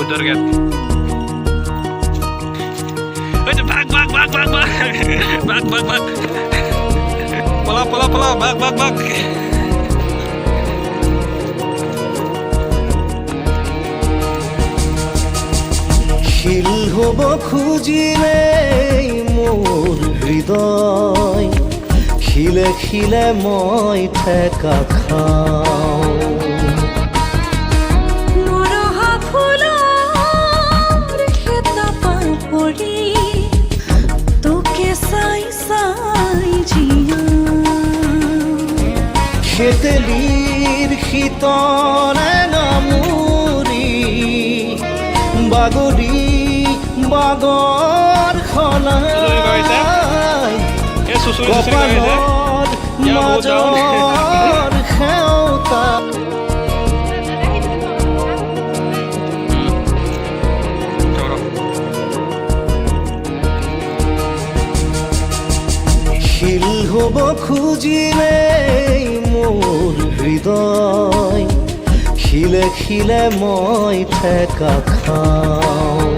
butuh kan. Bak. Pola, bak. শিল হব খুঁজিলে মোৰ হৃদয় খিলে খিলে মই ঠেকা খাওঁ মৰহা ফুলৰ খেতা পৰি তোকে চাই জিয়া খেতেলিৰ শীতলে নামুৰি বাগৰি বাগৰ খলাই কপালৰ মাজৰ সেউতা শিল হ'ব খুজিলে মোৰ হৃদয় খিলে খিলে মই ঠেকা খাওঁ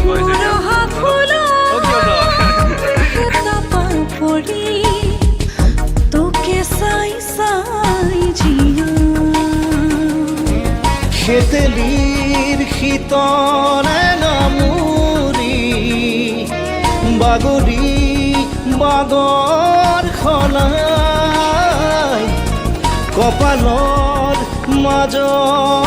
মৰহা ফুলৰ খেতা পৰি তোকে চাই জিয়া খেতেলিৰ শীতলে নামুৰি বাগৰি বাগৰ খলাই কপালৰ মাজৰ